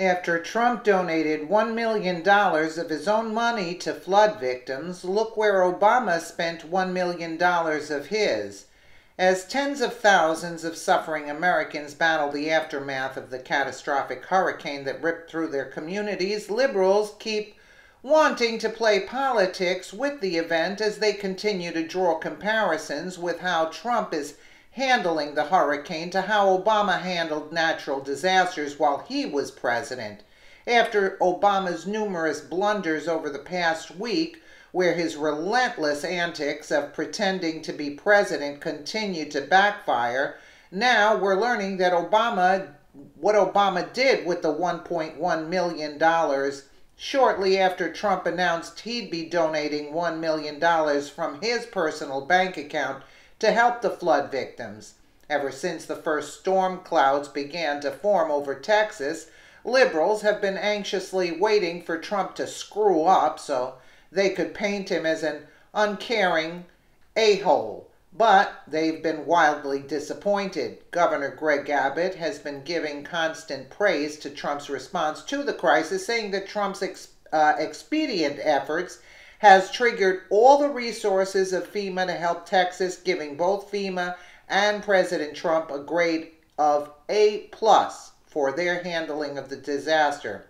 After Trump donated $1 million of his own money to flood victims, look where Obama spent $1 million of his. As tens of thousands of suffering Americans battle the aftermath of the catastrophic hurricane that ripped through their communities, liberals keep wanting to play politics with the event as they continue to draw comparisons with how Trump is handling the hurricane to how Obama handled natural disasters while he was president. After Obama's numerous blunders over the past week, where his relentless antics of pretending to be president continued to backfire, now we're learning that what Obama did with the $1.1 million shortly after Trump announced he'd be donating $1 million from his personal bank account to help the flood victims. Ever since the first storm clouds began to form over Texas, liberals have been anxiously waiting for Trump to screw up so they could paint him as an uncaring a-hole. But they've been wildly disappointed. Governor Greg Abbott has been giving constant praise to Trump's response to the crisis, saying that Trump's expedient efforts has triggered all the resources of FEMA to help Texas, giving both FEMA and President Trump a grade of A+ for their handling of the disaster.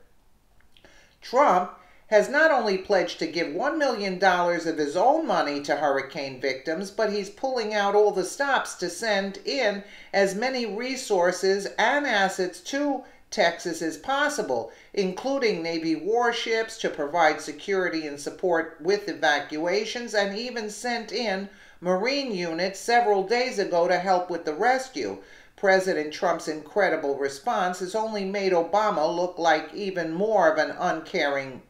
Trump has not only pledged to give $1 million of his own money to hurricane victims, but he's pulling out all the stops to send in as many resources and assets to Texas as possible, including Navy warships to provide security and support with evacuations, and even sent in Marine units several days ago to help with the rescue. President Trump's incredible response has only made Obama look like even more of an uncaring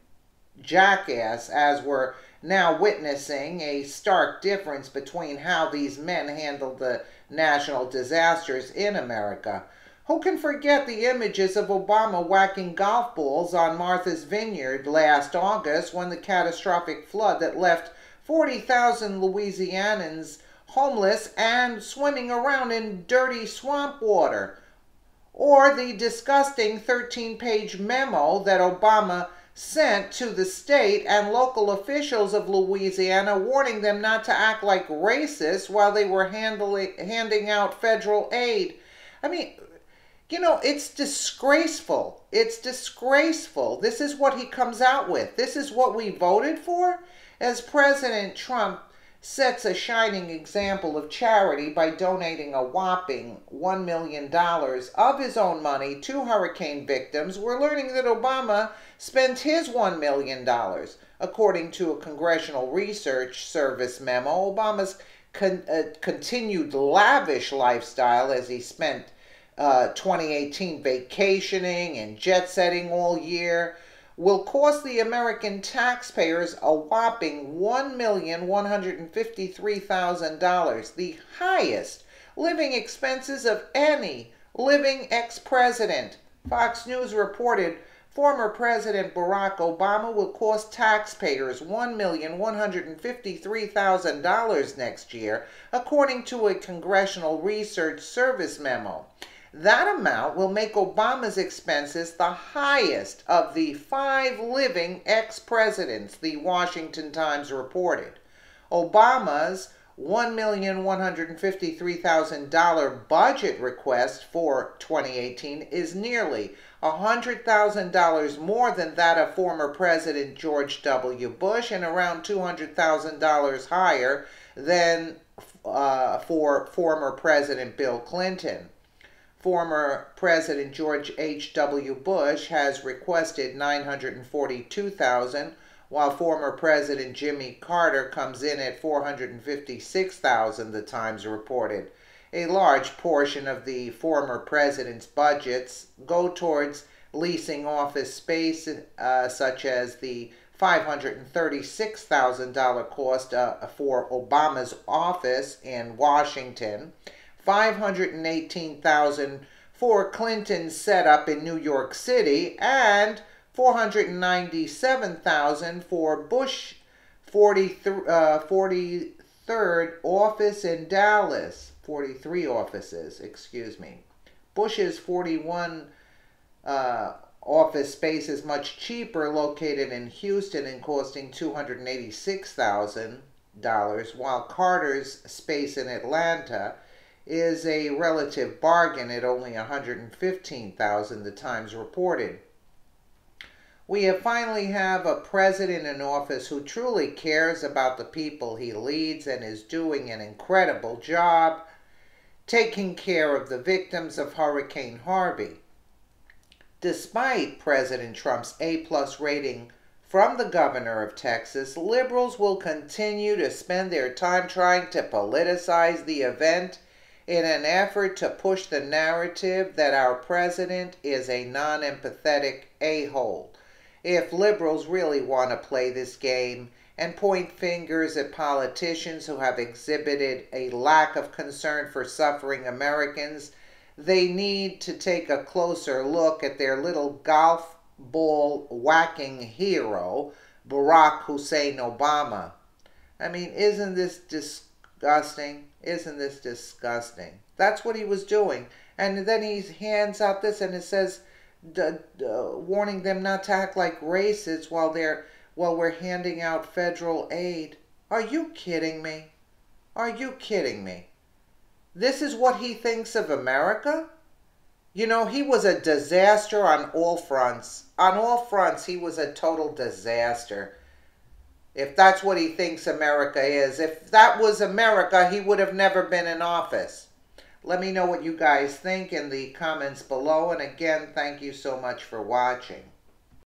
jackass, as we're now witnessing a stark difference between how these men handled the national disasters in America. Who can forget the images of Obama whacking golf balls on Martha's Vineyard last August when the catastrophic flood that left 40,000 Louisianans homeless and swimming around in dirty swamp water? Or the disgusting 13-page memo that Obama sent to the state and local officials of Louisiana warning them not to act like racists while they were handing out federal aid. I mean, it's disgraceful. It's disgraceful. This is what he comes out with. This is what we voted for? As President Trump sets a shining example of charity by donating a whopping $1 million of his own money to hurricane victims, we're learning that Obama spent his $1 million. According to a Congressional Research Service memo, Obama's continued lavish lifestyle as he spent 2018 vacationing and jet-setting all year will cost the American taxpayers a whopping $1,153,000, the highest living expenses of any living ex-president. Fox News reported former President Barack Obama will cost taxpayers $1,153,000 next year, according to a Congressional Research Service memo. That amount will make Obama's expenses the highest of the 5 living ex-presidents, the Washington Times reported. Obama's $1,153,000 budget request for 2018 is nearly $100,000 more than that of former President George W. Bush and around $200,000 higher than for former President Bill Clinton. Former President George H.W. Bush has requested $942,000, while former President Jimmy Carter comes in at $456,000, the Times reported. A large portion of the former president's budgets go towards leasing office space, such as the $536,000 cost for Obama's office in Washington, $518,000 for Clinton's setup in New York City, and $497,000 for Bush's 43rd office in Dallas. 43 offices, excuse me. Bush's 41 office space is much cheaper, located in Houston and costing $286,000, while Carter's space in Atlanta is a relative bargain at only $115,000, the Times reported. We finally have a president in office who truly cares about the people he leads and is doing an incredible job taking care of the victims of Hurricane Harvey. Despite President Trump's A-plus rating from the governor of Texas, liberals will continue to spend their time trying to politicize the event in an effort to push the narrative that our president is a non-empathetic a-hole. If liberals really want to play this game and point fingers at politicians who have exhibited a lack of concern for suffering Americans, they need to take a closer look at their little golf ball whacking hero, Barack Hussein Obama. I mean, isn't this disgusting? Isn't this disgusting? That's what he was doing. And then he hands out this and it says, warning them not to act like racists while we're handing out federal aid. Are you kidding me? Are you kidding me? This is what he thinks of America? You know, he was a disaster on all fronts. On all fronts, he was a total disaster. If that's what he thinks America is. If that was America, he would have never been in office. Let me know what you guys think in the comments below. And again, thank you so much for watching.